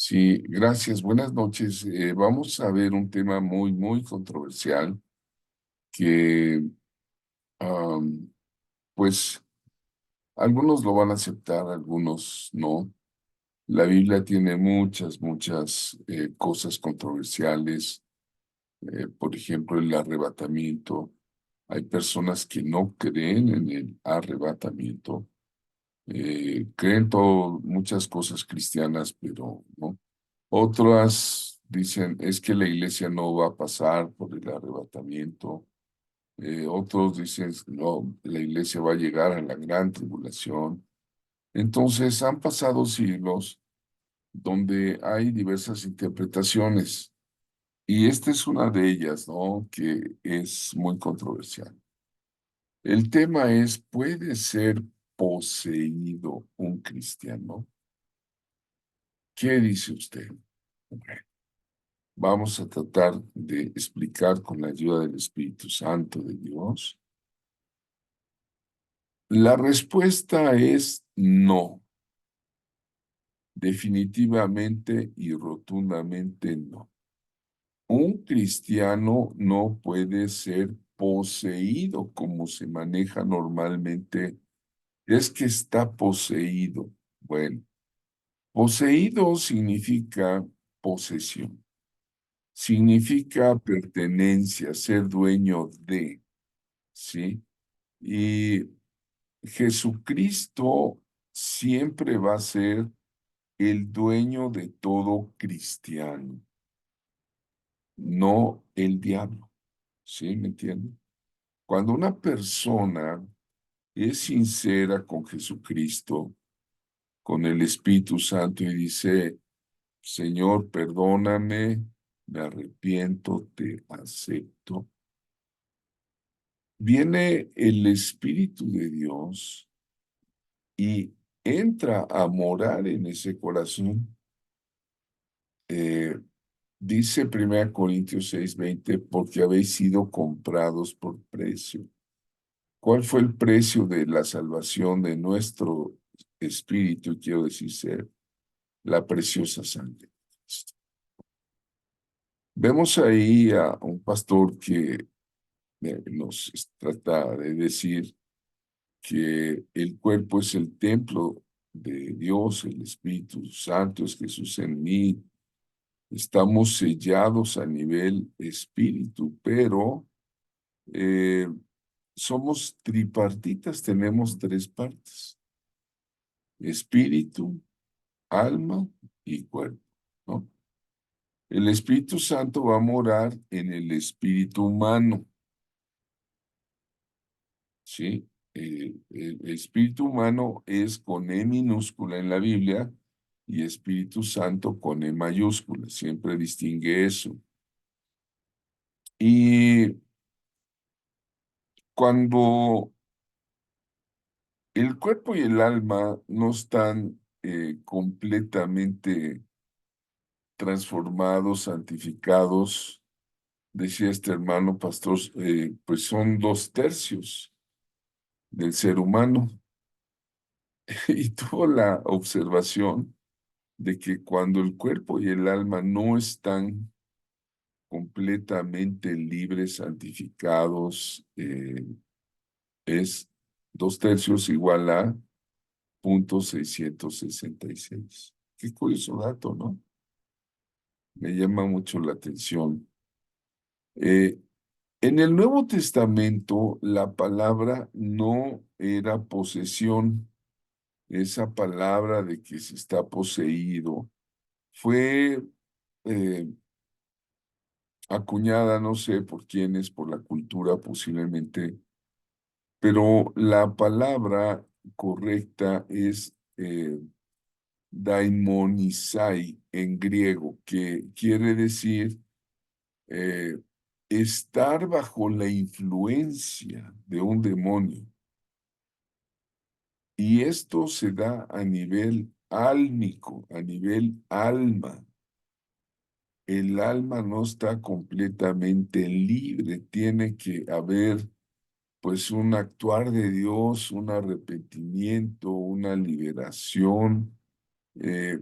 Sí, gracias. Buenas noches. Vamos a ver un tema muy controversial que, am, pues, algunos lo van a aceptar, algunos no. La Biblia tiene muchas cosas controversiales. Por ejemplo, el arrebatamiento. Hay personas que no creen en el arrebatamiento. Creen muchas cosas cristianas, pero no. Otras dicen, es que la iglesia no va a pasar por el arrebatamiento. Otros dicen, no, la iglesia va a llegar a la gran tribulación. Entonces, han pasado siglos donde hay diversas interpretaciones y esta es una de ellas, ¿no? Que es muy controversial. El tema es, ¿puede ser poseído un cristiano? ¿Qué dice usted? Bueno, vamos a tratar de explicar con la ayuda del Espíritu Santo de Dios. La respuesta es no, definitivamente y rotundamente no. Un cristiano no puede ser poseído como se maneja normalmente. Es que está poseído. Bueno, poseído significa posesión, significa pertenencia, ser dueño de, ¿sí? Y Jesucristo siempre va a ser el dueño de todo cristiano, no el diablo. ¿Sí? ¿Me entienden? Cuando una persona es sincera con Jesucristo, con el Espíritu Santo y dice, Señor, perdóname, me arrepiento, te acepto, viene el Espíritu de Dios y entra a morar en ese corazón. Eh, Dice 1 Corintios 6:20, porque habéis sido comprados por precio. ¿Cuál fue el precio de la salvación de nuestro espíritu? Quiero decir, ser la preciosa sangre de Cristo. Vemos ahí a un pastor que nos trata de decir que el cuerpo es el templo de Dios, el Espíritu Santo es Jesús en mí. Estamos sellados a nivel espíritu, pero eh, somos tripartitas, tenemos tres partes: espíritu, alma y cuerpo, ¿no? El Espíritu Santo va a morar en el espíritu humano, ¿sí? El espíritu humano es con E minúscula en la Biblia y Espíritu Santo con E mayúscula, siempre distingue eso. Y cuando el cuerpo y el alma no están completamente transformados, santificados, decía este hermano pastor, pues son 2/3 del ser humano. Y tuvo la observación de que cuando el cuerpo y el alma no están completamente libres, santificados, es 2/3 igual a 0,666. Qué curioso dato, ¿no? Me llama mucho la atención. Eh, en el Nuevo Testamento, la palabra no era posesión. Esa palabra de que se está poseído fue eh, acuñada, no sé por quiénes, por la cultura posiblemente, pero la palabra correcta es daimonizai en griego, que quiere decir eh, estar bajo la influencia de un demonio. Y esto se da a nivel álmico, a nivel alma. El alma no está completamente libre, tiene que haber pues un actuar de Dios, un arrepentimiento, una liberación. Eh,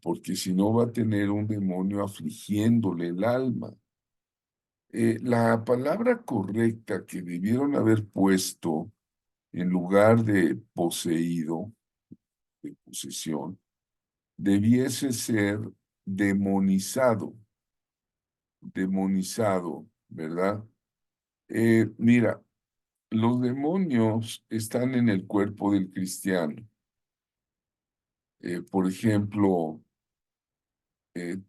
porque si no va a tener un demonio afligiéndole el alma. La palabra correcta que debieron haber puesto en lugar de poseído, de posesión, debiese ser demonizado, demonizado, ¿verdad? Mira, los demonios están en el cuerpo del cristiano. Por ejemplo,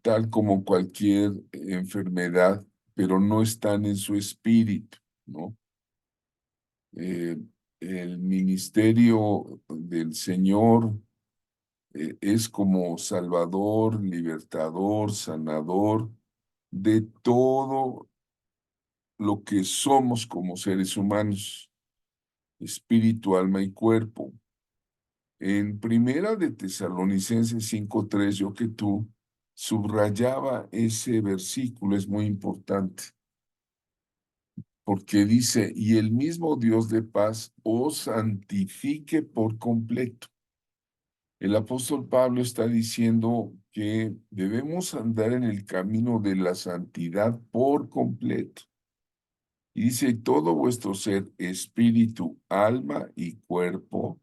tal como cualquier enfermedad, pero no están en su espíritu, ¿no? Eh, el ministerio del Señor es como salvador, libertador, sanador de todo lo que somos como seres humanos, espíritu, alma y cuerpo. En Primera de Tesalonicenses 5:3, yo que tú subrayaba ese versículo, es muy importante, porque dice, y el mismo Dios de paz os santifique por completo. El apóstol Pablo está diciendo que debemos andar en el camino de la santidad por completo. Y dice, todo vuestro ser, espíritu, alma y cuerpo,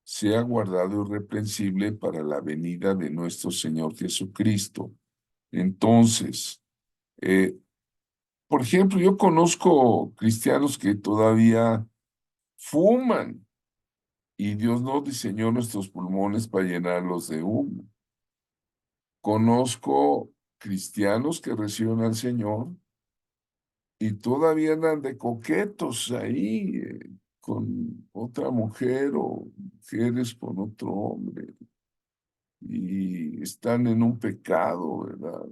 sea guardado irreprensible para la venida de nuestro Señor Jesucristo. Entonces, eh, por ejemplo, yo conozco cristianos que todavía fuman y Dios no diseñó nuestros pulmones para llenarlos de humo. Conozco cristianos que reciben al Señor y todavía andan de coquetos ahí con otra mujer o mujeres con otro hombre y están en un pecado, ¿verdad?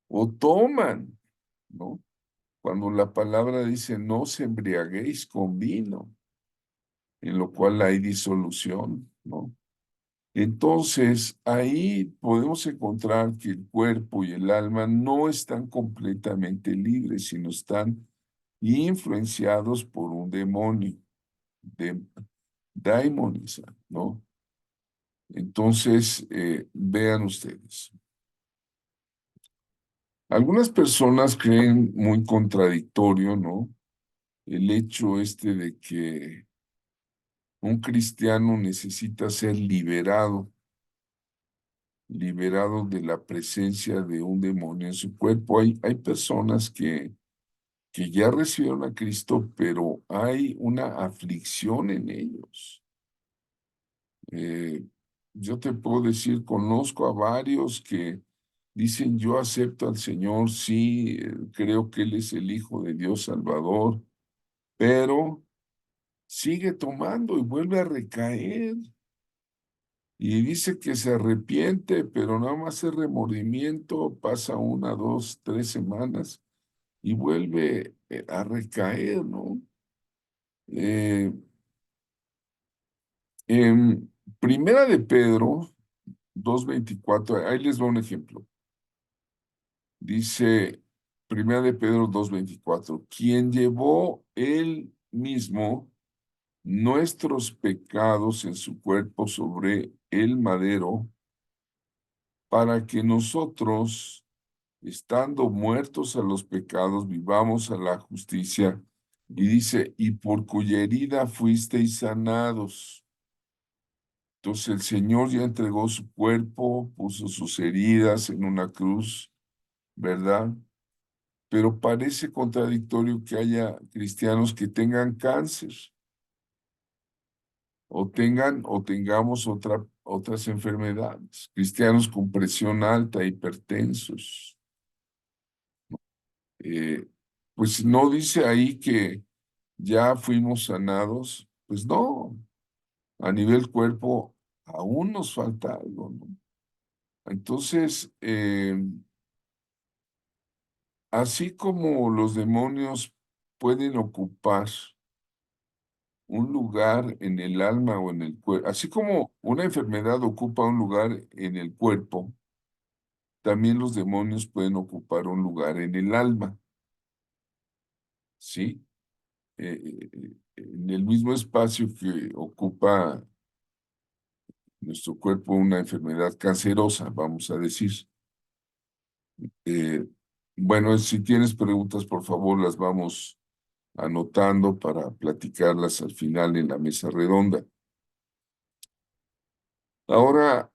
O toman, ¿no? Cuando la palabra dice no os embriaguéis con vino, en lo cual hay disolución, ¿no? Entonces, ahí podemos encontrar que el cuerpo y el alma no están completamente libres, sino están influenciados por un demonio, de, daimoniza, ¿no? Entonces, vean ustedes. Algunas personas creen muy contradictorio, ¿no? El hecho este de que un cristiano necesita ser liberado, liberado de la presencia de un demonio en su cuerpo. Hay personas que ya recibieron a Cristo, pero hay una aflicción en ellos. Eh, yo te puedo decir, conozco a varios que dicen, yo acepto al Señor, sí, creo que Él es el Hijo de Dios Salvador, pero sigue tomando y vuelve a recaer. Y dice que se arrepiente, pero nada más el remordimiento pasa 1, 2, 3 semanas y vuelve a recaer, ¿no? Eh, en Primera de Pedro 2:24, ahí les va un ejemplo. Dice Primera de Pedro 2:24, quien llevó él mismo nuestros pecados en su cuerpo sobre el madero, para que nosotros, estando muertos a los pecados, vivamos a la justicia. Y dice, y por cuya herida fuisteis sanados. Entonces el Señor ya entregó su cuerpo, puso sus heridas en una cruz, ¿verdad? Pero parece contradictorio que haya cristianos que tengan cáncer o tengamos otras enfermedades, cristianos con presión alta, hipertensos. Eh, pues no dice ahí que ya fuimos sanados, pues no, a nivel cuerpo aún nos falta algo, ¿no? Entonces, así como los demonios pueden ocupar un lugar en el alma o en el cuerpo, así como una enfermedad ocupa un lugar en el cuerpo, también los demonios pueden ocupar un lugar en el alma, ¿sí? En el mismo espacio que ocupa nuestro cuerpo una enfermedad cancerosa, vamos a decir. Eh, bueno, si tienes preguntas, por favor, las vamos anotando para platicarlas al final en la mesa redonda. Ahora,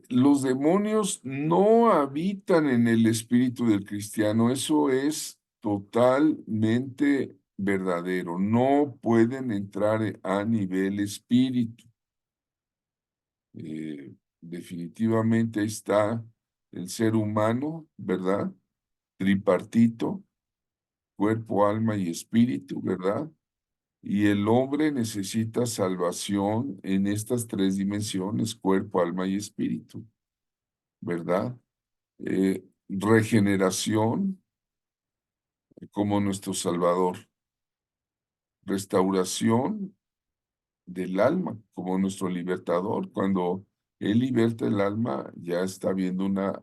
los demonios no habitan en el espíritu del cristiano, eso es totalmente verdadero. No pueden entrar a nivel espíritu. Definitivamente ahí está el ser humano, ¿verdad? Tripartito, cuerpo, alma y espíritu, ¿verdad? Y el hombre necesita salvación en estas tres dimensiones, cuerpo, alma y espíritu, ¿verdad? Regeneración como nuestro Salvador, restauración del alma como nuestro libertador. Cuando Él liberta el alma, ya está habiendo una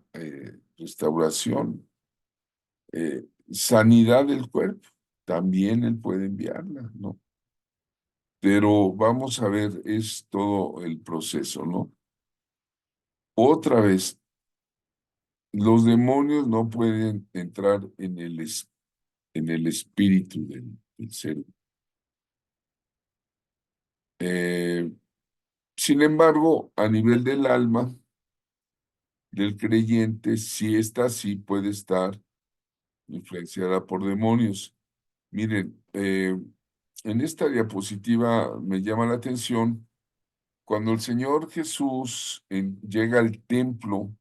restauración. Sanidad del cuerpo, también Él puede enviarla, ¿no? Pero vamos a ver, es todo el proceso, ¿no? Otra vez, los demonios no pueden entrar en el espíritu del ser. Eh, Sin embargo, a nivel del alma del creyente, si esta sí puede estar influenciada por demonios. Miren, en esta diapositiva me llama la atención cuando el Señor Jesús llega al templo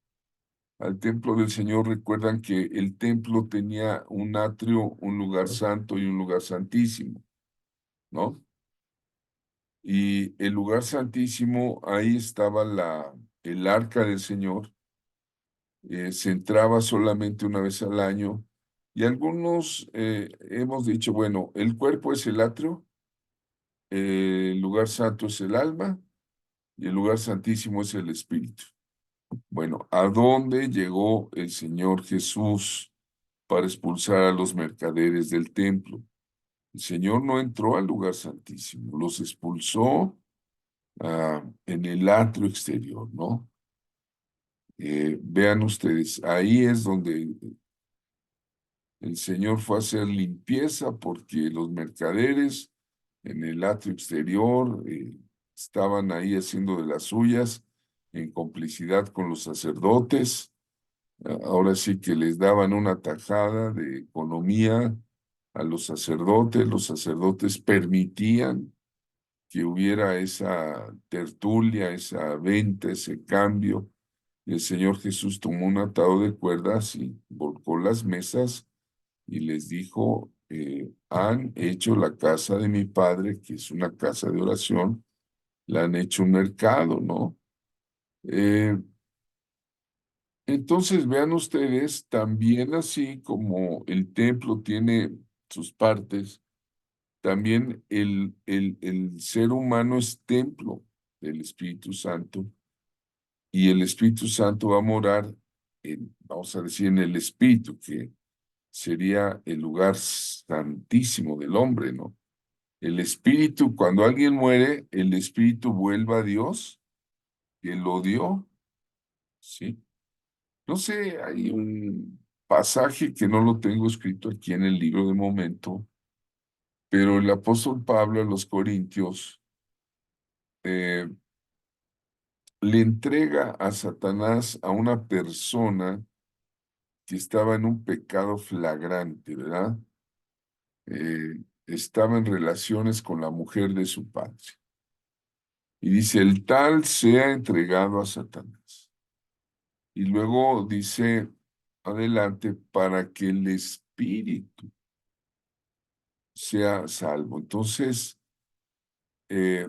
del Señor, recuerdan que el templo tenía un atrio, un lugar santo y un lugar santísimo, ¿no? Y el lugar santísimo, ahí estaba el arca del Señor, se entraba solamente una vez al año, y algunos hemos dicho, bueno, el cuerpo es el atrio, el lugar santo es el alma, y el lugar santísimo es el espíritu. Bueno, ¿a dónde llegó el Señor Jesús para expulsar a los mercaderes del templo? El Señor no entró al lugar santísimo, los expulsó en el atrio exterior, ¿no? Vean ustedes, ahí es donde el Señor fue a hacer limpieza porque los mercaderes en el atrio exterior estaban ahí haciendo de las suyas en complicidad con los sacerdotes. Ahora sí que les daban una tajada de economía a los sacerdotes permitían que hubiera esa tertulia, esa venta, ese cambio. Y el Señor Jesús tomó un atado de cuerdas y volcó las mesas y les dijo, han hecho la casa de mi padre, que es una casa de oración, la han hecho un mercado, ¿no? Eh, entonces vean ustedes, también así como el templo tiene sus partes, también el ser humano es templo del Espíritu Santo y el Espíritu Santo va a morar vamos a decir, en el Espíritu, que sería el lugar santísimo del hombre, ¿no? El espíritu, cuando alguien muere, el espíritu vuelve a Dios, que lo dio, ¿sí? No sé, hay un pasaje que no lo tengo escrito aquí en el libro de momento, pero el apóstol Pablo a los Corintios eh, le entrega a Satanás a una persona que estaba en un pecado flagrante, ¿verdad? Estaba en relaciones con la mujer de su padre. Y dice, el tal sea entregado a Satanás. Y luego dice, adelante, para que el espíritu sea salvo. Entonces, eh,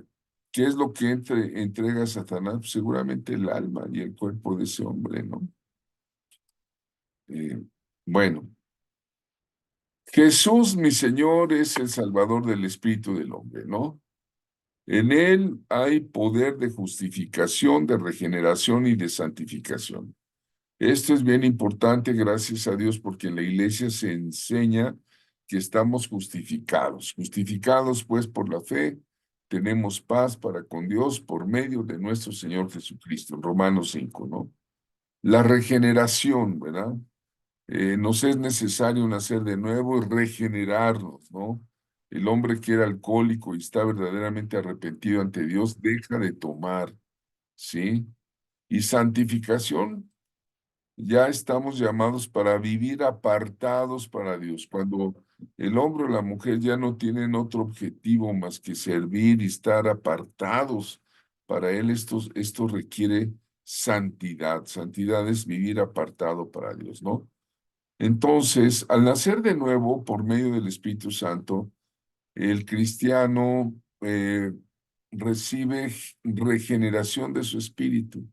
¿qué es lo que entrega a Satanás? Pues seguramente el alma y el cuerpo de ese hombre, ¿no? Eh, bueno, Jesús, mi Señor, es el Salvador del espíritu del hombre, ¿no? En él hay poder de justificación, de regeneración y de santificación. Esto es bien importante, gracias a Dios, porque en la iglesia se enseña que estamos justificados. Justificados, pues, por la fe, tenemos paz para con Dios por medio de nuestro Señor Jesucristo, en Romanos 5, ¿no? La regeneración, ¿verdad? Nos es necesario nacer de nuevo y regenerarnos, ¿no? El hombre que era alcohólico y está verdaderamente arrepentido ante Dios, deja de tomar, ¿sí? Y santificación, ya estamos llamados para vivir apartados para Dios. Cuando el hombre o la mujer ya no tienen otro objetivo más que servir y estar apartados, para él esto requiere santidad. Santidad es vivir apartado para Dios, ¿no? Entonces, al nacer de nuevo por medio del Espíritu Santo, el cristiano recibe regeneración de su espíritu,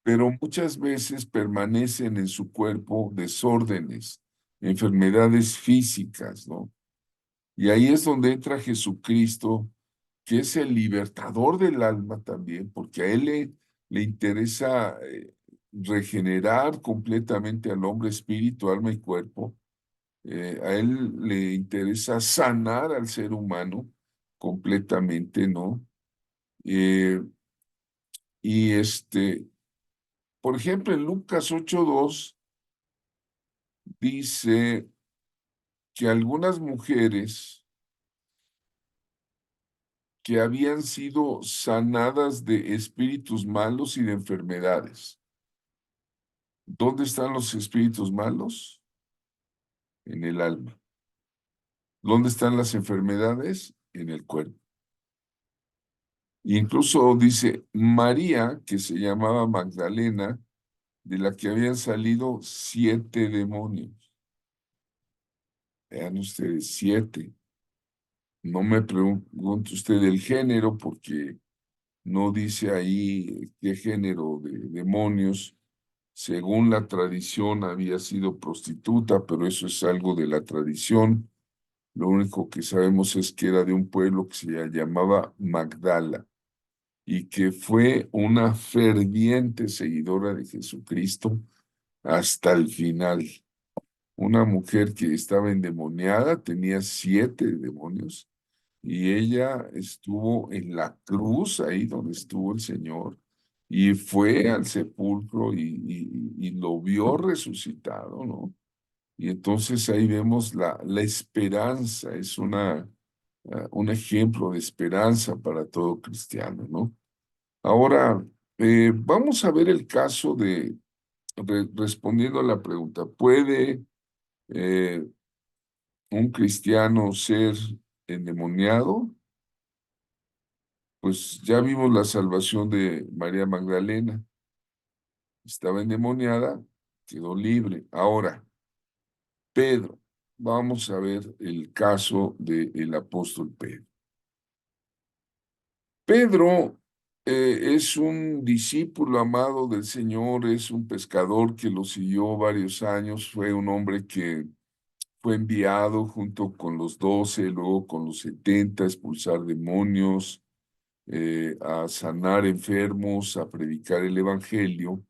pero muchas veces permanecen en su cuerpo desórdenes, enfermedades físicas, ¿no? Y ahí es donde entra Jesucristo, que es el libertador del alma también, porque a él le interesa regenerar completamente al hombre, espíritu, alma y cuerpo. A él le interesa sanar al ser humano completamente, ¿no? Eh, y por ejemplo, en Lucas 8:2 dice que algunas mujeres que habían sido sanadas de espíritus malos y de enfermedades. ¿Dónde están los espíritus malos? En el alma. ¿Dónde están las enfermedades? En el cuerpo. Incluso dice María, que se llamaba Magdalena, de la que habían salido 7 demonios. Vean ustedes, 7. No me pregunte usted el género, porque no dice ahí qué género de demonios. Según la tradición había sido prostituta, pero eso es algo de la tradición. Lo único que sabemos es que era de un pueblo que se llamaba Magdala y que fue una ferviente seguidora de Jesucristo hasta el final. Una mujer que estaba endemoniada, tenía 7 demonios, y ella estuvo en la cruz, ahí donde estuvo el Señor, y fue al sepulcro y lo vio resucitado, ¿no? Y entonces ahí vemos la esperanza, es un ejemplo de esperanza para todo cristiano, ¿no? Ahora, vamos a ver el caso respondiendo a la pregunta, ¿puede eh, un cristiano ser endemoniado? Pues ya vimos la salvación de María Magdalena. Estaba endemoniada, quedó libre. Ahora, Pedro, vamos a ver el caso del apóstol Pedro. Pedro es un discípulo amado del Señor, es un pescador que lo siguió varios años, fue un hombre que fue enviado junto con los 12, luego con los 70 a expulsar demonios, a sanar enfermos, a predicar el evangelio.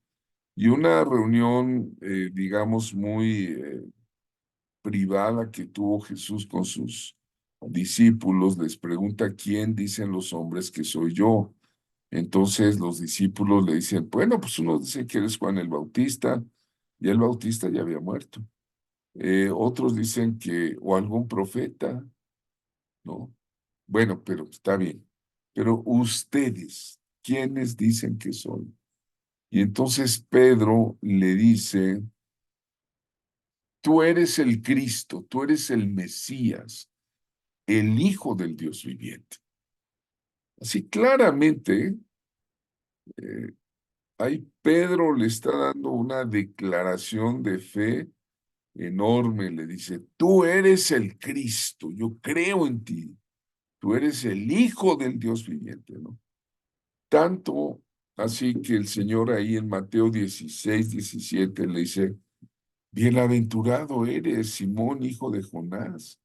Y una reunión, digamos, muy privada que tuvo Jesús con sus discípulos, les pregunta: ¿quién dicen los hombres que soy yo? Entonces los discípulos le dicen: bueno, pues unos dicen que eres Juan el Bautista, y el Bautista ya había muerto. Otros dicen que, o algún profeta, ¿no? Bueno, pero está bien. Pero ustedes, ¿quiénes dicen que soy? Y entonces Pedro le dice: tú eres el Cristo, tú eres el Mesías, el Hijo del Dios viviente. Así claramente, eh, ahí Pedro le está dando una declaración de fe enorme. Le dice: tú eres el Cristo, yo creo en ti, tú eres el Hijo del Dios viviente, ¿no? Tanto así que el Señor ahí en Mateo 16, 17 le dice: bienaventurado eres, Simón, hijo de Jonás,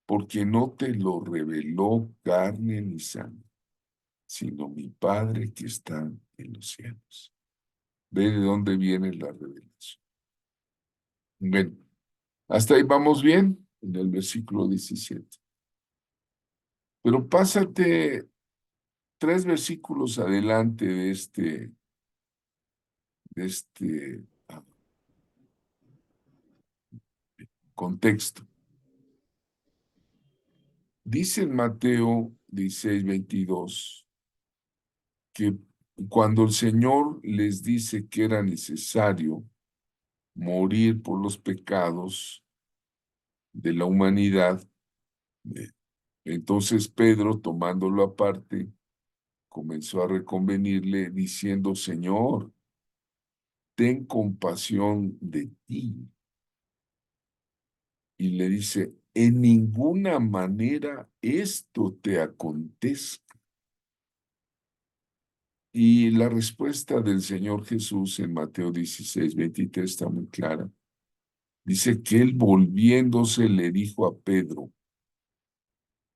porque no te lo reveló carne ni sangre, sino mi Padre que está en los cielos. Ve de dónde viene la revelación. Bueno, hasta ahí vamos bien en el versículo 17. Pero pásate 3 versículos adelante de este contexto. Dice en Mateo 16:22 que cuando el Señor les dice que era necesario morir por los pecados de la humanidad, entonces Pedro, tomándolo aparte, comenzó a reconvenirle diciendo: Señor, ten compasión de ti. Y le dice: en ninguna manera esto te acontezca. Y la respuesta del Señor Jesús en Mateo 16:23 está muy clara. Dice que él, volviéndose, le dijo a Pedro: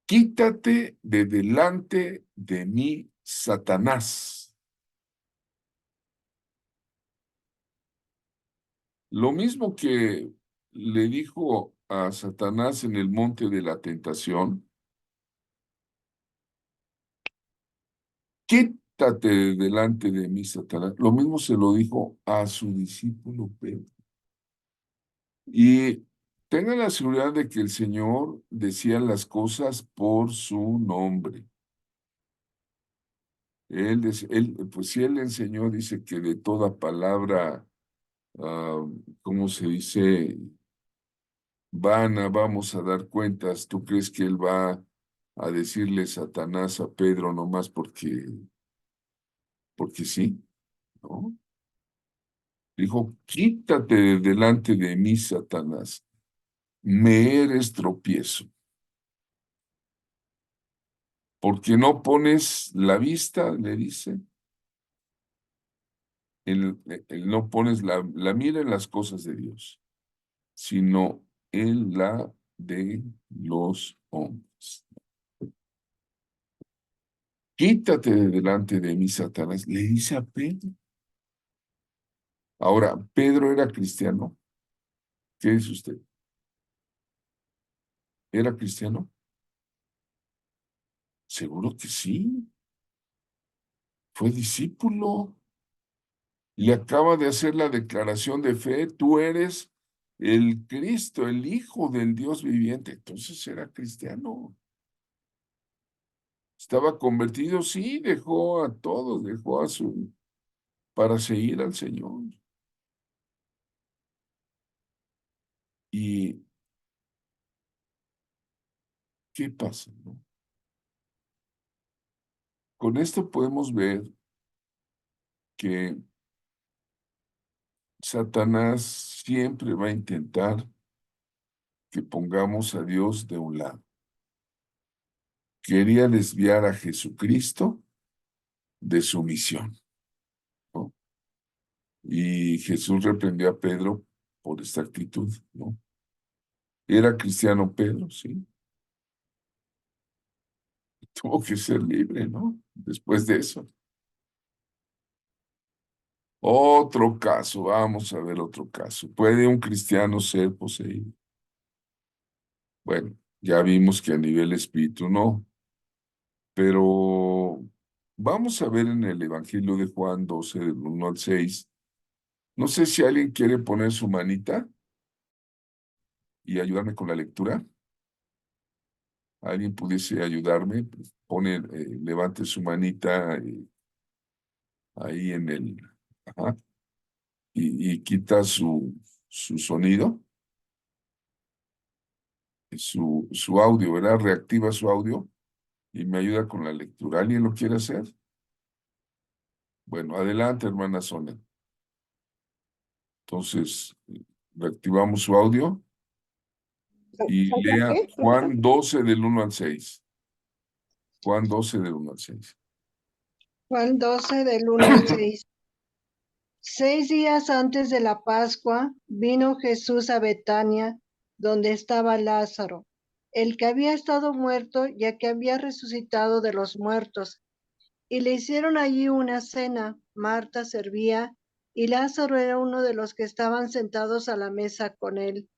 quítate de delante de mí, Satanás. Lo mismo que le dijo a Satanás en el monte de la tentación: quítate de delante de mí, Satanás. Lo mismo se lo dijo a su discípulo Pedro. Y tengan la seguridad de que el Señor decía las cosas por su nombre. Pues si Él enseñó, dice que de toda palabra, ¿cómo se dice? Vana, vamos a dar cuentas. ¿Tú crees que Él va a decirle Satanás a Pedro nomás porque sí? ¿No? Dijo: quítate de delante de mí, Satanás. Me eres tropiezo, porque no pones la vista, le dice, no pones la mira en las cosas de Dios, sino en la de los hombres. Quítate de delante de mí, Satanás, le dice a Pedro. Ahora, ¿Pedro era cristiano? ¿Qué dice usted? ¿Era cristiano? Seguro que sí. Fue discípulo. Le acaba de hacer la declaración de fe: tú eres el Cristo, el Hijo del Dios viviente. Entonces era cristiano. Estaba convertido, sí, dejó a todos, para seguir al Señor. ¿Y qué pasa, no? Con esto podemos ver que Satanás siempre va a intentar que pongamos a Dios de un lado. Quería desviar a Jesucristo de su misión, ¿no? Y Jesús reprendió a Pedro por esta actitud, ¿no? ¿Era cristiano Pedro? Sí. Tuvo que ser libre, ¿no? Después de eso. Otro caso, vamos a ver otro caso. ¿Puede un cristiano ser poseído? Bueno, ya vimos que a nivel espíritu no, pero vamos a ver en el Evangelio de Juan 12, del 1 al 6. No sé si alguien quiere poner su manita y ayudarme con la lectura. ¿Alguien pudiese ayudarme? Pues levante su manita ahí en el... Ajá, y quita su sonido, su audio, ¿verdad? Reactiva su audio y me ayuda con la lectura. ¿Alguien lo quiere hacer? Bueno, adelante, hermana Sonia. Entonces, reactivamos su audio y ¿Falta lea qué, profesor? Juan 12 del 1 al 6. Juan 12 del 1 al 6. Juan 12 del 1 al 6. 6 días antes de la Pascua vino Jesús a Betania, donde estaba Lázaro, el que había estado muerto, ya que había resucitado de los muertos. Y le hicieron allí una cena. Marta servía, y Lázaro era uno de los que estaban sentados a la mesa con él.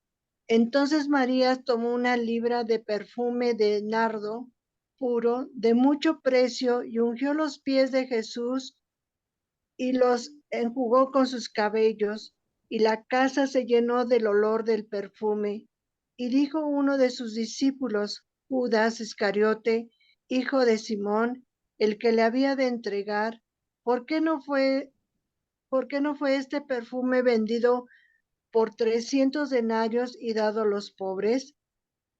Entonces María tomó una libra de perfume de nardo puro de mucho precio y ungió los pies de Jesús y los enjugó con sus cabellos, y la casa se llenó del olor del perfume. Y dijo uno de sus discípulos, Judas Iscariote, hijo de Simón, el que le había de entregar, ¿por qué no fue, por qué no fue este perfume vendido por 300 denarios y dado a los pobres?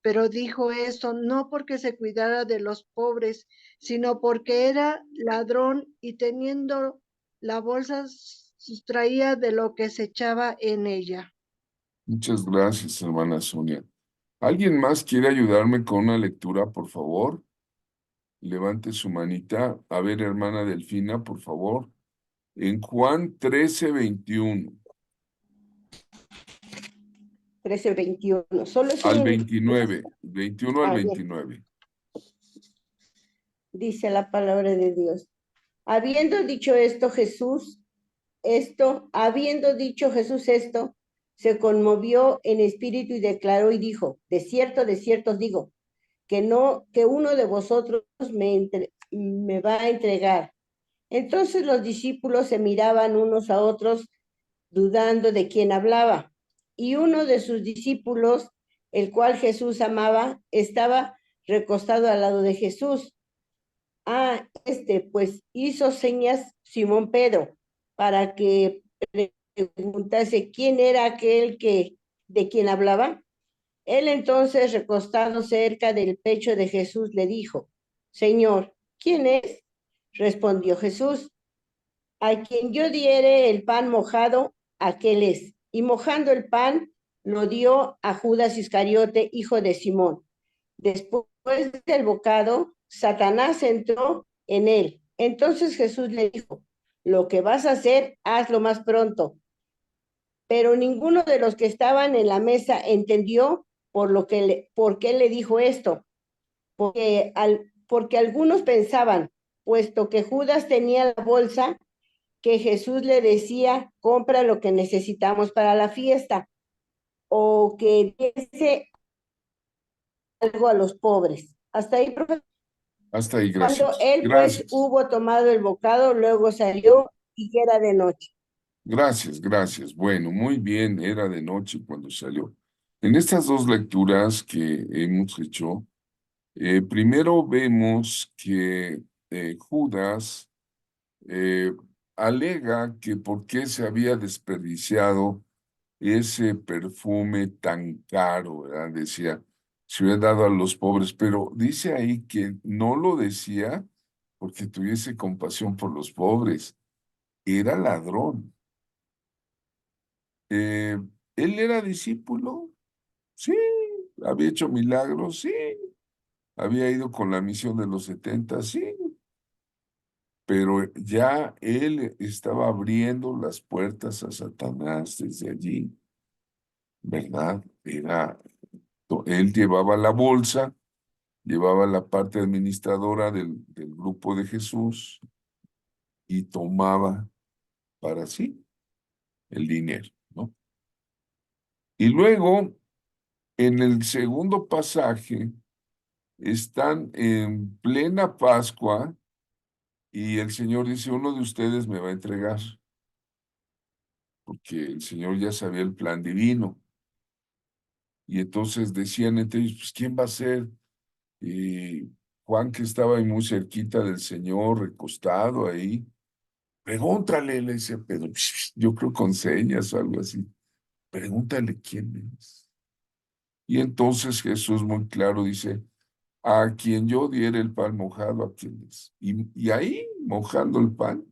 Pero dijo esto no porque se cuidara de los pobres, sino porque era ladrón y teniendo la bolsa sustraía de lo que se echaba en ella. Muchas gracias, hermana Sonia. ¿Alguien más quiere ayudarme con una lectura, por favor? Levante su manita. A ver, hermana Delfina, por favor. En Juan 13:21 13:21. Solo es al un, 29, 21 al bien, 29. dice la palabra de Dios. Habiendo dicho habiendo dicho Jesús esto, se conmovió en espíritu y declaró y dijo, de cierto os digo, que uno de vosotros me va a entregar. Entonces los discípulos se miraban unos a otros, dudando de quién hablaba. Y uno de sus discípulos, el cual Jesús amaba, estaba recostado al lado de Jesús. Pues hizo señas Simón Pedro para que preguntase quién era aquel de quien hablaba. Él entonces, recostado cerca del pecho de Jesús, le dijo, Señor, ¿quién es? Respondió Jesús, a quien yo diere el pan mojado, aquel es. Y mojando el pan, lo dio a Judas Iscariote, hijo de Simón. Después del bocado, Satanás entró en él. Entonces Jesús le dijo, lo que vas a hacer, hazlo más pronto. Pero ninguno de los que estaban en la mesa entendió por qué le dijo esto. Porque algunos pensaban, puesto que Judas tenía la bolsa, que Jesús le decía, compra lo que necesitamos para la fiesta, o que diese algo a los pobres. Hasta ahí, profesor. Hasta ahí, Cuando gracias. él pues Gracias. hubo tomado el bocado, luego salió y ya era de noche. Gracias, gracias. Bueno, muy bien, era de noche cuando salió. En estas dos lecturas que hemos hecho, primero vemos que Judas eh, alega que por qué se había desperdiciado ese perfume tan caro, ¿verdad? Decía, se hubiera dado a los pobres, pero dice ahí que no lo decía porque tuviese compasión por los pobres, era ladrón. Eh, Él era discípulo, sí, había hecho milagros, sí, había ido con la misión de los 70, sí, pero ya él estaba abriendo las puertas a Satanás desde allí, ¿verdad? Él llevaba la bolsa, llevaba la parte administradora del grupo de Jesús y tomaba para sí el dinero, ¿no? Y luego, en el segundo pasaje, están en plena Pascua y el Señor dice, uno de ustedes me va a entregar, porque el Señor ya sabía el plan divino. Y entonces decían entre ellos, pues, ¿quién va a ser? Y Juan, que estaba ahí muy cerquita del Señor, recostado ahí, pregúntale, le dice Pedro, yo creo con señas o algo así, pregúntale quién es. Y entonces Jesús muy claro dice, a quien yo diera el pan mojado, a quien es. Y ahí, mojando el pan,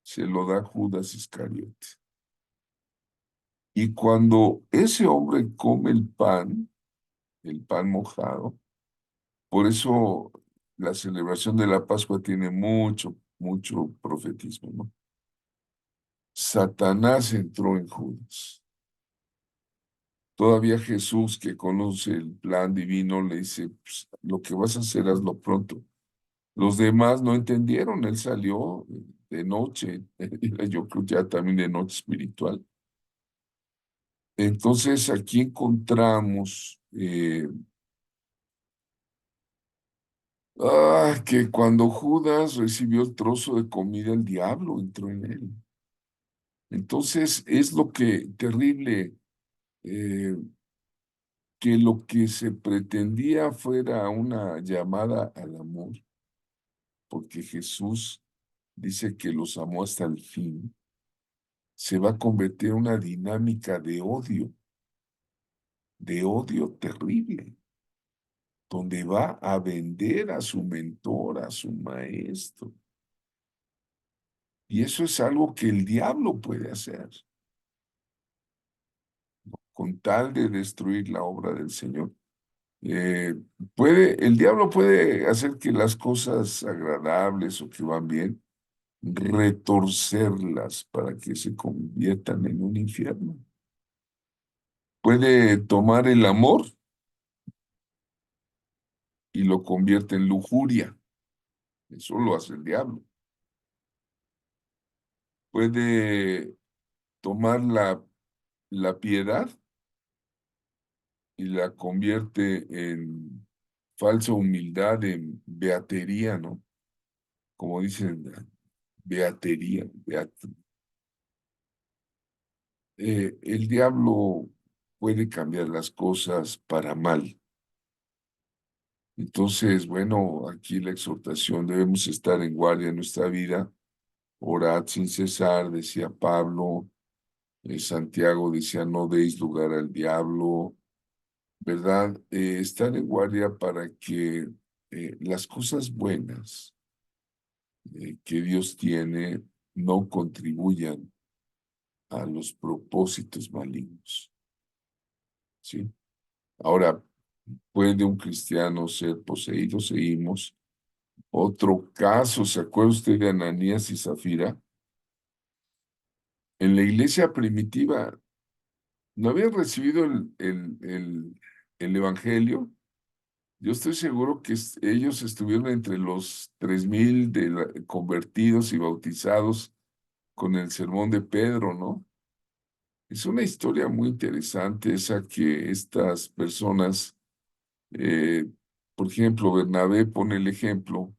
se lo da Judas Iscariote. Y cuando ese hombre come el pan mojado, por eso la celebración de la Pascua tiene mucho, mucho profetismo, ¿no? Satanás entró en Judas. Todavía Jesús, que conoce el plan divino, le dice, pues, lo que vas a hacer, hazlo pronto. Los demás no entendieron, él salió de noche, era yo creo ya también de noche espiritual. Entonces aquí encontramos Que cuando Judas recibió el trozo de comida, el diablo entró en él. Entonces es lo que terrible, eh, que lo que se pretendía fuera una llamada al amor, porque Jesús dice que los amó hasta el fin, se va a convertir en una dinámica de odio terrible, donde va a vender a su mentor, a su maestro. Y eso es algo que el diablo puede hacer, con tal de destruir la obra del Señor. Eh, el diablo puede hacer que las cosas agradables o que van bien, retorcerlas para que se conviertan en un infierno. Puede tomar el amor y lo convierte en lujuria. Eso lo hace el diablo. Puede tomar la piedad y la convierte en falsa humildad, en beatería, ¿no? Como dicen, beatería. El diablo puede cambiar las cosas para mal. Entonces, bueno, aquí la exhortación, debemos estar en guardia en nuestra vida, orad sin cesar, decía Pablo, Santiago decía, no deis lugar al diablo, ¿verdad? Estar en guardia para que las cosas buenas que Dios tiene no contribuyan a los propósitos malignos, ¿sí? Ahora, ¿puede un cristiano ser poseído? Seguimos. Otro caso, ¿se acuerda usted de Ananías y Zafira? En la iglesia primitiva no habían recibido el evangelio. Yo estoy seguro que ellos estuvieron entre los 3,000 convertidos y bautizados con el sermón de Pedro, ¿no? Es una historia muy interesante esa que estas personas, eh, por ejemplo, Bernabé pone el ejemplo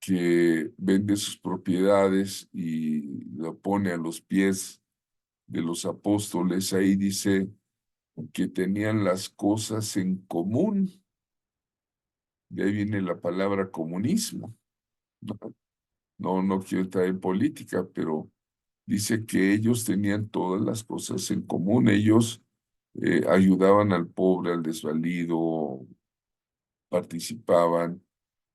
que vende sus propiedades y lo pone a los pies de los apóstoles. Ahí dice que tenían las cosas en común. De ahí viene la palabra comunismo. No quiero entrar en política, pero dice que ellos tenían todas las cosas en común. Ellos ayudaban al pobre, al desvalido, participaban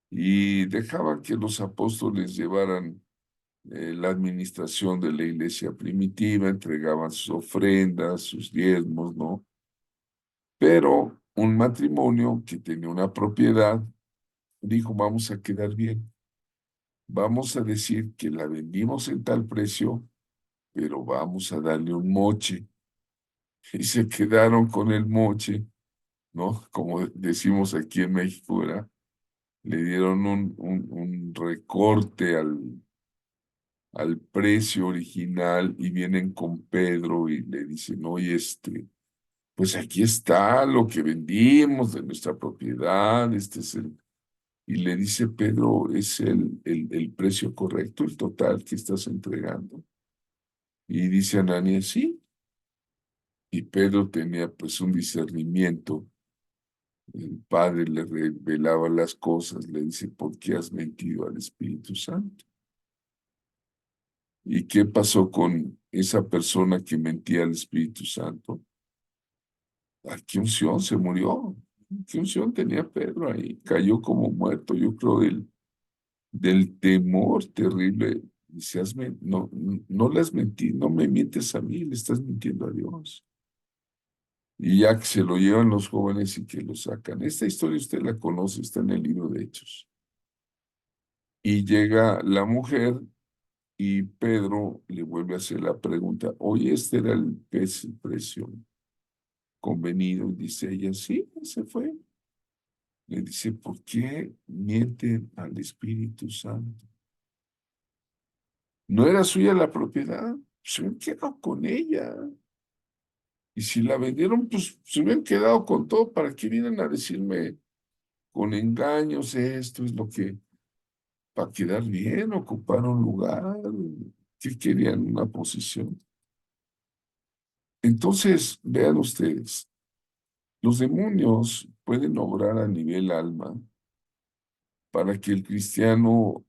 y dejaban que los apóstoles llevaran la administración de la iglesia primitiva, entregaban sus ofrendas, sus diezmos, ¿no? Pero un matrimonio que tenía una propiedad dijo, vamos a quedar bien, vamos a decir que la vendimos en tal precio, pero vamos a darle un moche. Y se quedaron con el moche, ¿no? Como decimos aquí en México, ¿verdad? Le dieron un recorte al precio original y vienen con Pedro y le dicen, oye, pues aquí está lo que vendimos de nuestra propiedad, este es el... Y le dice Pedro, es el precio correcto, el total que estás entregando. Y dice Ananías, sí. Y Pedro tenía pues un discernimiento. El Padre le revelaba las cosas, le dice, ¿por qué has mentido al Espíritu Santo? ¿Y qué pasó con esa persona que mentía al Espíritu Santo? ¿A qué unción se murió? ¿Qué unción tenía Pedro ahí? Cayó como muerto, yo creo, del temor terrible. Dice, no le has mentido, no me mientes a mí, le estás mintiendo a Dios. Y ya que se lo llevan los jóvenes y que lo sacan. Esta historia usted la conoce, está en el libro de Hechos. Y llega la mujer y Pedro le vuelve a hacer la pregunta, oye, este era el precio convenido. Y dice ella, sí, se fue. Le dice, ¿por qué mienten al Espíritu Santo? No era suya la propiedad, se hubieran quedado con ella. Y si la vendieron, pues se hubieran quedado con todo. ¿Para qué vienen a decirme con engaños, esto es lo que, para quedar bien, ocupar un lugar, que querían una posición. Entonces, vean ustedes, los demonios pueden obrar a nivel alma para que el cristiano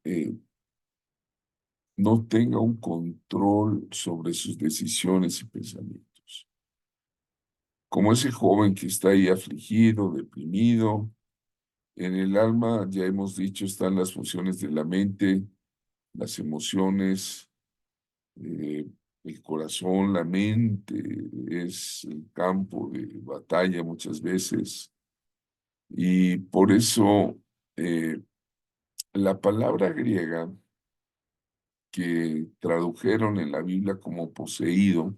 no tenga un control sobre sus decisiones y pensamientos. Como ese joven que está ahí afligido, deprimido, en el alma, ya hemos dicho, están las funciones de la mente, las emociones, eh, el corazón, la mente, es el campo de batalla muchas veces. Y por eso la palabra griega que tradujeron en la Biblia como poseído,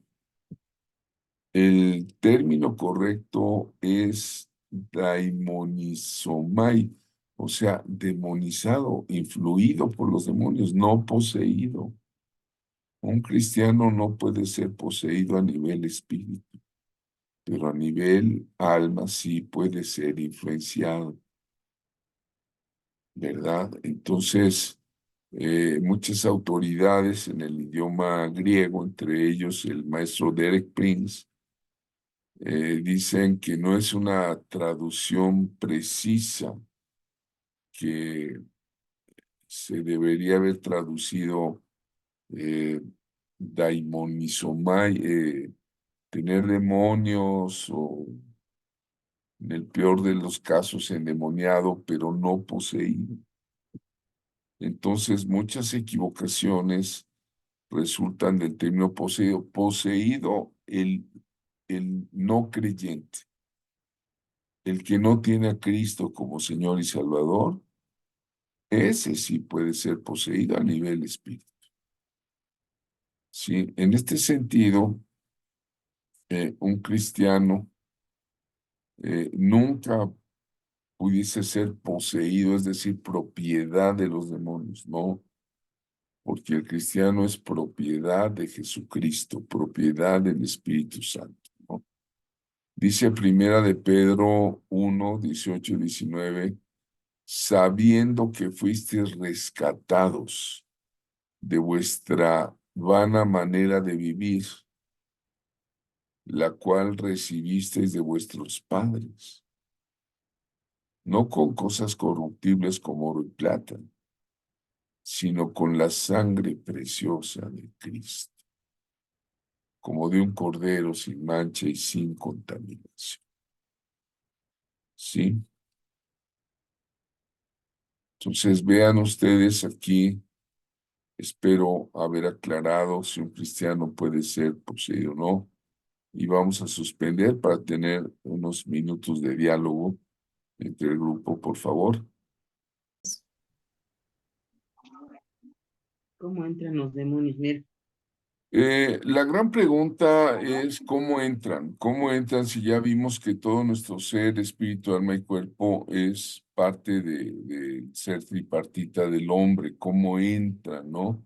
el término correcto es daimonizomai, o sea, demonizado, influido por los demonios, no poseído. Un cristiano no puede ser poseído a nivel espíritu, pero a nivel alma sí puede ser influenciado, ¿verdad? Entonces, muchas autoridades en el idioma griego, entre ellos el maestro Derek Prince, dicen que no es una traducción precisa, que se debería haber traducido daimonizomai, tener demonios o en el peor de los casos endemoniado, pero no poseído. Entonces, muchas equivocaciones resultan del término poseído. Poseído el no creyente, el que no tiene a Cristo como Señor y Salvador, ese sí puede ser poseído a nivel espíritu. Sí, en este sentido, un cristiano nunca pudiese ser poseído, es decir, propiedad de los demonios, no, porque el cristiano es propiedad de Jesucristo, propiedad del Espíritu Santo, ¿no? Dice Primera de Pedro 1, 18 y 19, sabiendo que fuisteis rescatados de vuestra vana manera de vivir, la cual recibisteis de vuestros padres, no con cosas corruptibles como oro y plata, sino con la sangre preciosa de Cristo, como de un cordero sin mancha y sin contaminación. ¿Sí? Entonces vean ustedes aquí, espero haber aclarado si un cristiano puede ser poseído o no, y vamos a suspender para tener unos minutos de diálogo entre el grupo, por favor. ¿Cómo entran los demonios? Mira, La gran pregunta es cómo entran si ya vimos que todo nuestro ser, espíritu, alma y cuerpo es parte del ser tripartita del hombre, cómo entran, ¿no?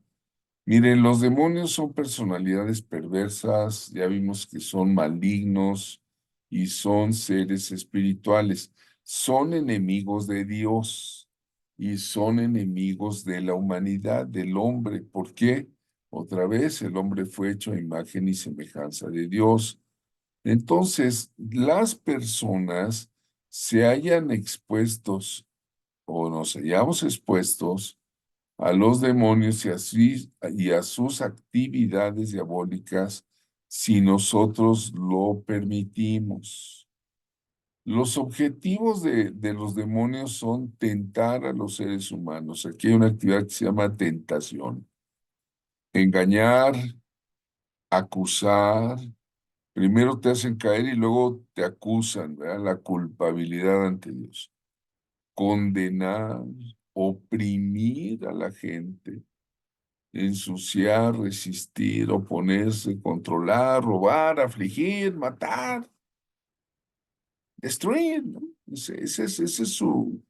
Miren, los demonios son personalidades perversas, ya vimos que son malignos y son seres espirituales, son enemigos de Dios y son enemigos de la humanidad, del hombre. ¿Por qué? Otra vez, el hombre fue hecho a imagen y semejanza de Dios. Entonces, las personas se hayan expuestos o nos hayamos expuestos a los demonios y a sus actividades diabólicas si nosotros lo permitimos. Los objetivos de los demonios son tentar a los seres humanos. Aquí hay una actividad que se llama tentación. Engañar, acusar, primero te hacen caer y luego te acusan, ¿verdad? La culpabilidad ante Dios. Condenar, oprimir a la gente, ensuciar, resistir, oponerse, controlar, robar, afligir, matar, destruir, ¿no? Ese es su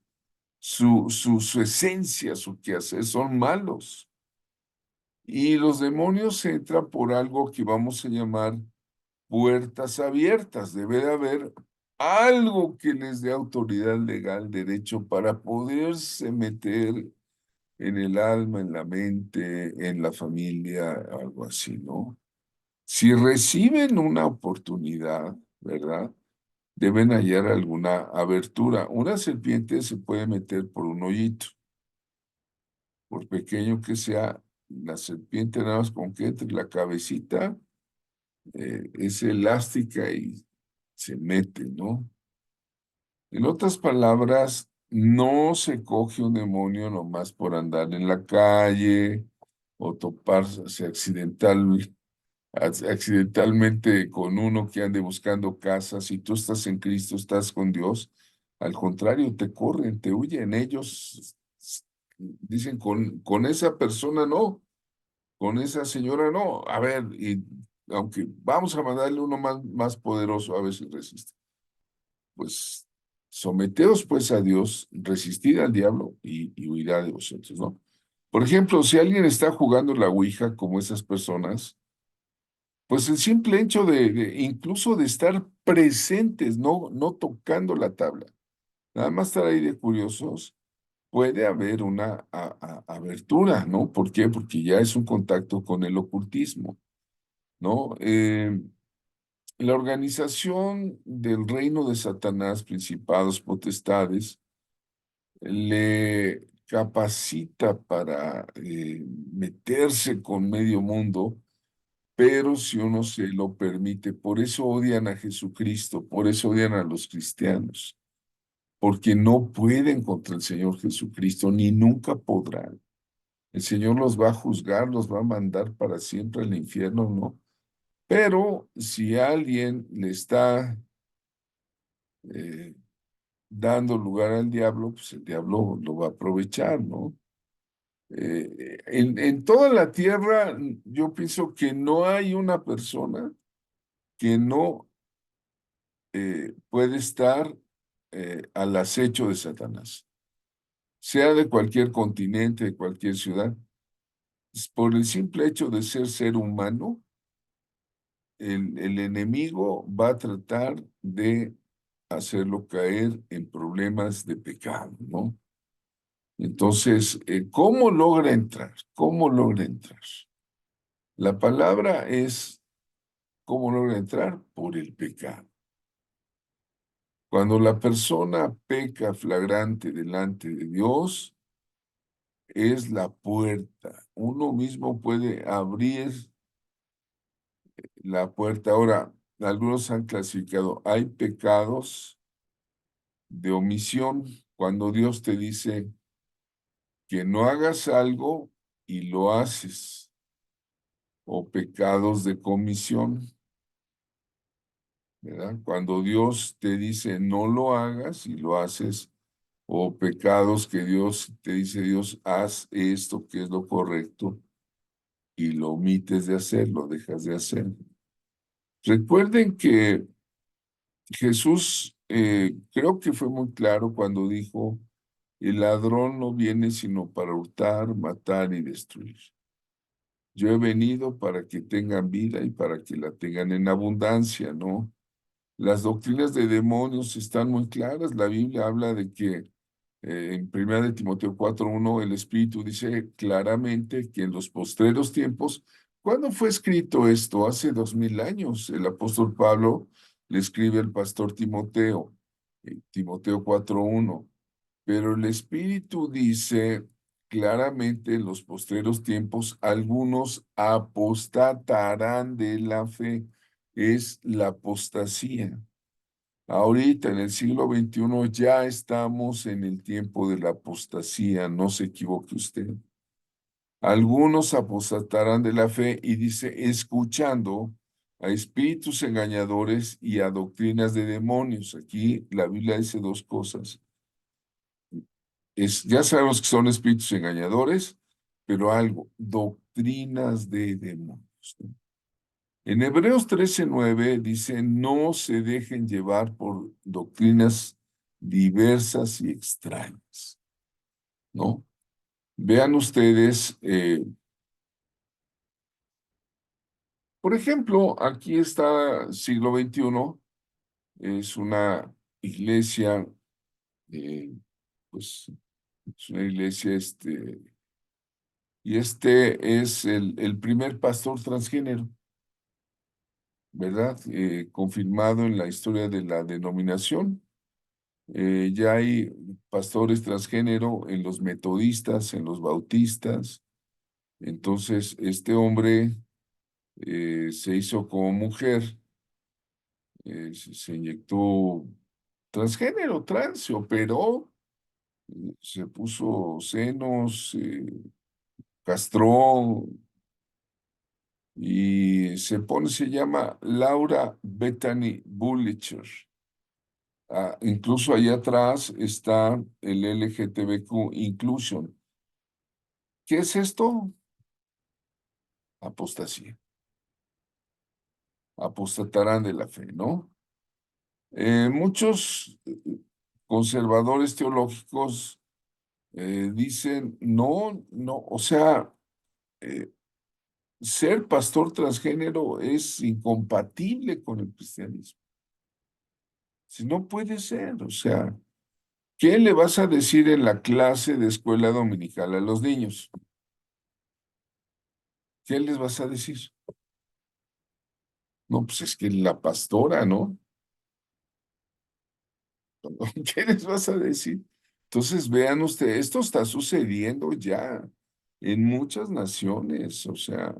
esencia, su quehacer, son malos. Y los demonios entran por algo que vamos a llamar puertas abiertas. Debe de haber algo que les dé autoridad legal, derecho para poderse meter en el alma, en la mente, en la familia, algo así, ¿no? Si reciben una oportunidad, ¿verdad? Deben hallar alguna abertura. Una serpiente se puede meter por un hoyito, por pequeño que sea, la serpiente nada más con que entre la cabecita, es elástica y se mete, ¿no? En otras palabras, no se coge un demonio nomás por andar en la calle o toparse accidentalmente con uno que ande buscando casa. Si tú estás en Cristo, estás con Dios, al contrario, te corren, te huyen. Ellos dicen, con esa persona no, con esa señora no. A ver, y aunque vamos a mandarle uno más poderoso, a veces resiste. Pues someteos pues a Dios, resistid al diablo y huirá de vosotros, ¿no? Por ejemplo, si alguien está jugando la ouija como esas personas, pues el simple hecho incluso de estar presentes, no tocando la tabla, nada más estar ahí de curiosos, puede haber una abertura, ¿no? ¿Por qué? Porque ya es un contacto con el ocultismo, ¿no? La organización del reino de Satanás, principados, potestades, le capacita para meterse con medio mundo, pero si uno se lo permite, por eso odian a Jesucristo, por eso odian a los cristianos, porque no pueden contra el Señor Jesucristo, ni nunca podrán. El Señor los va a juzgar, los va a mandar para siempre al infierno, ¿no? Pero si alguien le está eh, dando lugar al diablo, pues el diablo lo va a aprovechar, ¿no? En toda la tierra, yo pienso que no hay una persona que no puede estar al acecho de Satanás, sea de cualquier continente, de cualquier ciudad. Por el simple hecho de ser humano, el enemigo va a tratar de hacerlo caer en problemas de pecado, ¿no? Entonces, ¿cómo logra entrar? ¿Cómo logra entrar? La palabra es, ¿cómo logra entrar? Por el pecado. Cuando la persona peca flagrante delante de Dios, es la puerta. Uno mismo puede abrir la puerta. Ahora, algunos han clasificado, hay pecados de omisión, cuando Dios te dice que no hagas algo y lo haces, o pecados de comisión, ¿verdad? Cuando Dios te dice no lo hagas y lo haces, o pecados que Dios te dice, Dios, haz esto que es lo correcto y lo omites de hacer, lo dejas de hacer. Recuerden que Jesús creo que fue muy claro cuando dijo, el ladrón no viene sino para hurtar, matar y destruir. Yo he venido para que tengan vida y para que la tengan en abundancia, ¿no? Las doctrinas de demonios están muy claras. La Biblia habla de que en 1 de Timoteo 4:1 el Espíritu dice claramente que en los postreros tiempos, ¿cuándo fue escrito esto? Hace 2000 años. El apóstol Pablo le escribe al pastor Timoteo, Timoteo 4:1. Pero el Espíritu dice claramente en los postreros tiempos, algunos apostatarán de la fe. Es la apostasía. Ahorita en el siglo XXI ya estamos en el tiempo de la apostasía, no se equivoque usted. Algunos apostatarán de la fe y dice, escuchando a espíritus engañadores y a doctrinas de demonios. Aquí la Biblia dice dos cosas. Ya sabemos que son espíritus engañadores, pero algo, doctrinas de demonios, ¿no? En Hebreos 13:9 dice, no se dejen llevar por doctrinas diversas y extrañas, ¿no? Vean ustedes, por ejemplo, aquí está siglo XXI es una iglesia, pues, es una iglesia, y este es el primer pastor transgénero, ¿verdad? Confirmado en la historia de la denominación. Ya hay pastores transgénero en los metodistas, en los bautistas. Entonces, este hombre se hizo como mujer, se inyectó transgénero, trans, se operó, se puso senos, castró y se llama Laura Bethany Bullicher. Incluso allá atrás está el LGTBQ Inclusion. ¿Qué es esto? Apostasía. Apostatarán de la fe, ¿no? Muchos conservadores teológicos dicen, no, no, o sea, eh, ser pastor transgénero es incompatible con el cristianismo. Si no puede ser, o sea, ¿qué le vas a decir en la clase de escuela dominical a los niños? ¿Qué les vas a decir? No, pues es que la pastora, ¿no? ¿Qué les vas a decir? Entonces, vean ustedes, esto está sucediendo ya en muchas naciones, o sea,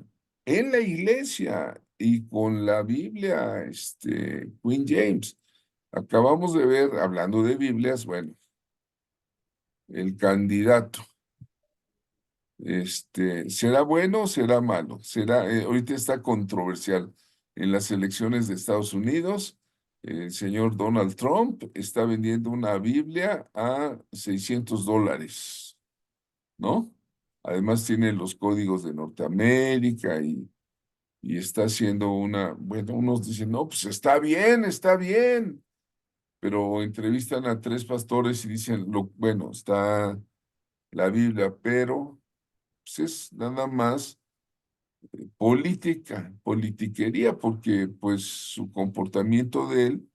en la iglesia y con la Biblia, Queen James. Acabamos de ver, hablando de Biblias, bueno, el candidato, ¿será bueno o será malo? Ahorita está controversial en las elecciones de Estados Unidos. El señor Donald Trump está vendiendo una Biblia a $600, ¿no? Además tiene los códigos de Norteamérica y está haciendo bueno, unos dicen, no, pues está bien, pero entrevistan a tres pastores y dicen, bueno, está la Biblia, pero pues es nada más politiquería, porque pues su comportamiento de él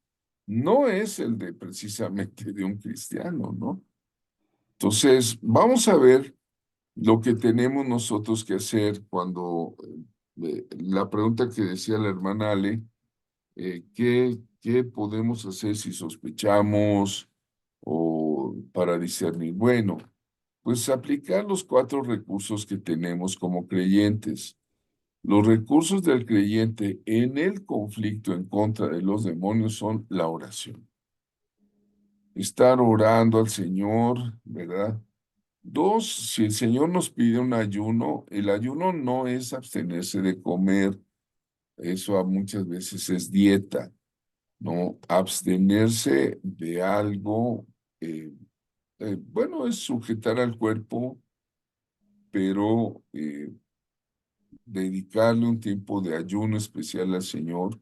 no es el de precisamente de un cristiano, ¿no? Entonces, vamos a ver lo que tenemos nosotros que hacer cuando la pregunta que decía la hermana Ale, ¿qué podemos hacer si sospechamos o para discernir? Bueno, pues aplicar los 4 recursos que tenemos como creyentes. Los recursos del creyente en el conflicto en contra de los demonios son la oración. Estar orando al Señor, ¿verdad? 2, si el Señor nos pide un ayuno, el ayuno no es abstenerse de comer, eso muchas veces es dieta, ¿no? Abstenerse de algo, bueno, es sujetar al cuerpo, pero dedicarle un tiempo de ayuno especial al Señor.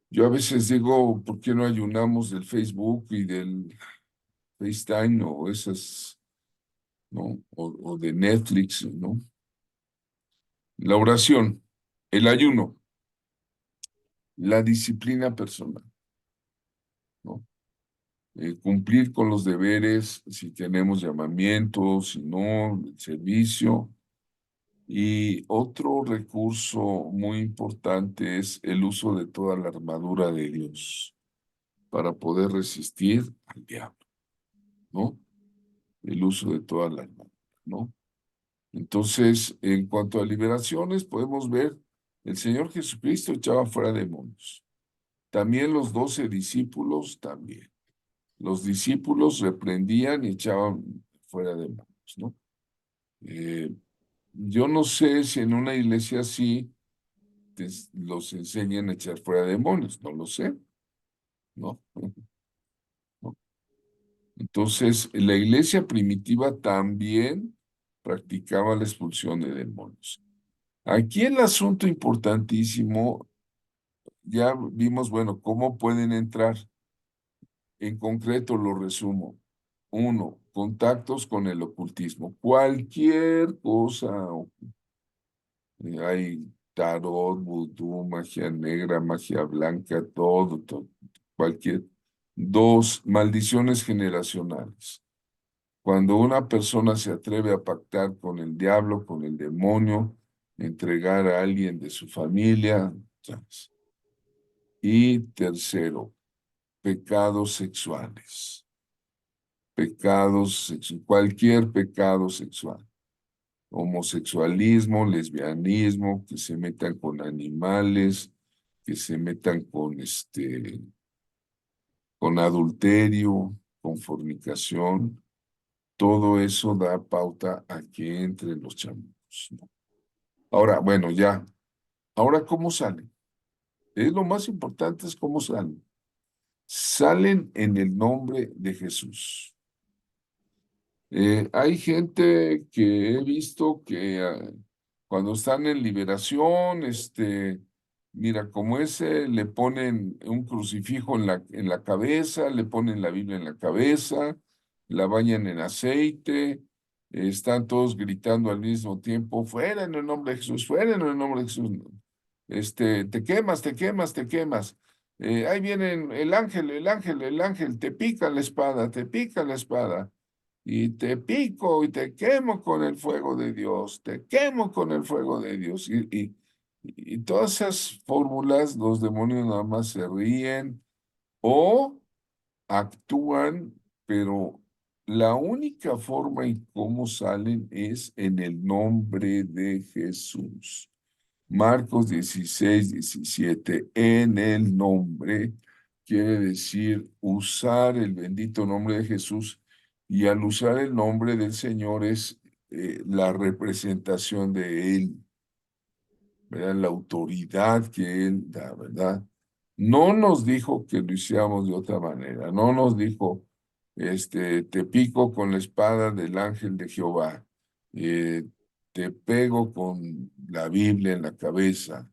Yo a veces digo, ¿por qué no ayunamos del Facebook y del FaceTime o esas, ¿no? O de Netflix, ¿no? La oración, el ayuno, la disciplina personal, ¿no? Cumplir con los deberes, si tenemos llamamientos, si no, el servicio. Y otro recurso muy importante es el uso de toda la armadura de Dios para poder resistir al diablo, ¿no? El uso de toda la armadura, ¿no? Entonces, en cuanto a liberaciones, podemos ver, el Señor Jesucristo echaba fuera demonios. También los 12 discípulos, también. Los discípulos reprendían y echaban fuera demonios, ¿no? Eh, yo no sé si en una iglesia así los enseñan a echar fuera demonios, no lo sé, ¿no? ¿No? Entonces, la iglesia primitiva también practicaba la expulsión de demonios. Aquí el asunto importantísimo, ya vimos, bueno, cómo pueden entrar. En concreto lo resumo. 1, contactos con el ocultismo. Cualquier cosa. Hay tarot, vudú, magia negra, magia blanca, todo, todo. cualquier. 2, maldiciones generacionales. Cuando una persona se atreve a pactar con el diablo, con el demonio, entregar a alguien de su familia. ¿Sabes? Y 3, pecados sexuales. Cualquier pecado sexual. Homosexualismo, lesbianismo, que se metan con animales, que se metan con adulterio, con fornicación. Todo eso da pauta a que entren los chamucos, ¿no? Ahora, bueno, ya. Ahora, ¿cómo salen? Lo más importante es cómo salen. Salen en el nombre de Jesús. Hay gente que he visto que cuando están en liberación, mira, como ese, le ponen un crucifijo en la cabeza, le ponen la Biblia en la cabeza, la bañan en aceite, están todos gritando al mismo tiempo, fuera en el nombre de Jesús, fuera en el nombre de Jesús. Te quemas, te quemas, te quemas. Ahí viene el ángel, el ángel, el ángel, te pica la espada, te pica la espada. Y te pico y te quemo con el fuego de Dios, te quemo con el fuego de Dios. Y todas esas fórmulas, los demonios nada más se ríen o actúan, pero la única forma en cómo salen es en el nombre de Jesús. Marcos 16:17, en el nombre, quiere decir usar el bendito nombre de Jesús, y al usar el nombre del Señor es la representación de Él, ¿verdad? La autoridad que Él da, ¿verdad? No nos dijo que lo hiciéramos de otra manera, no nos dijo, te pico con la espada del ángel de Jehová, eh, te pego con la Biblia en la cabeza,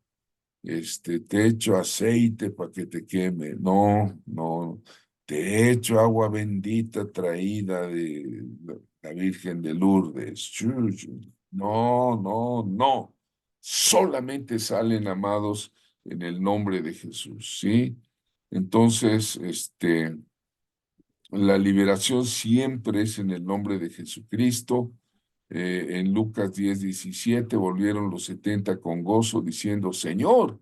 te echo aceite para que te queme. No, no, te echo agua bendita traída de la Virgen de Lourdes. No, no, no. Solamente salen, amados, en el nombre de Jesús, ¿sí? Entonces, la liberación siempre es en el nombre de Jesucristo. En Lucas 10:17 volvieron los 70 con gozo diciendo, Señor,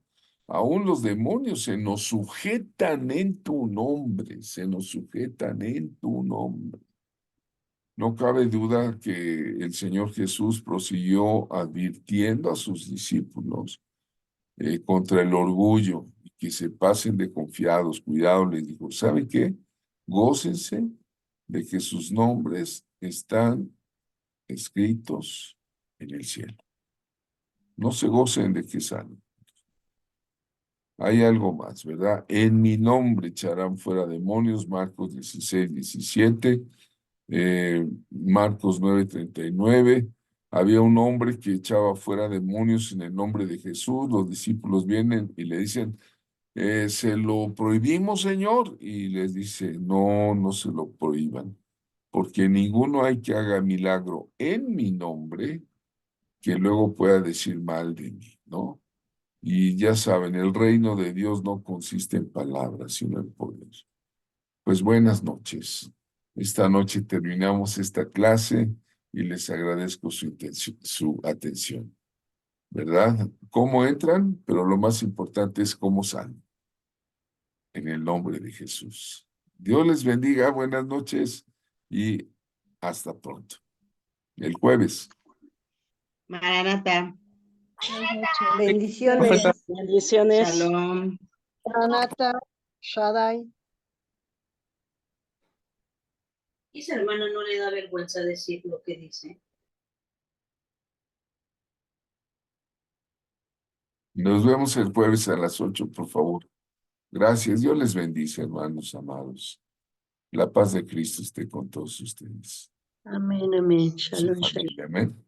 aún los demonios se nos sujetan en tu nombre, se nos sujetan en tu nombre. No cabe duda que el Señor Jesús prosiguió advirtiendo a sus discípulos contra el orgullo y que se pasen de confiados. Cuidado, les dijo, ¿saben qué? Gócense de que sus nombres están escritos en el cielo. No se gocen de que salen. Hay algo más, ¿verdad? En mi nombre echarán fuera demonios, Marcos 16:17, Marcos 9:39. Había un hombre que echaba fuera demonios en el nombre de Jesús. Los discípulos vienen y le dicen, ¿se lo prohibimos, Señor? Y les dice, no, no se lo prohíban, porque ninguno hay que haga milagro en mi nombre que luego pueda decir mal de mí, ¿no? Y ya saben, el reino de Dios no consiste en palabras, sino en poder. Pues buenas noches. Esta noche terminamos esta clase y les agradezco su atención, ¿verdad? ¿Cómo entran? Pero lo más importante es cómo salen. En el nombre de Jesús. Dios les bendiga, buenas noches y hasta pronto. El jueves. Maranata. Buenas noches. Bendiciones. Bendiciones. Shalom. Maranata, Shaddai. Y esa hermana no le da vergüenza decir lo que dice. Nos vemos el jueves a las 8, por favor. Gracias. Dios les bendice, hermanos amados. La paz de Cristo esté con todos ustedes. Amén, amén. Su Shalom, shalom. familia. Amén.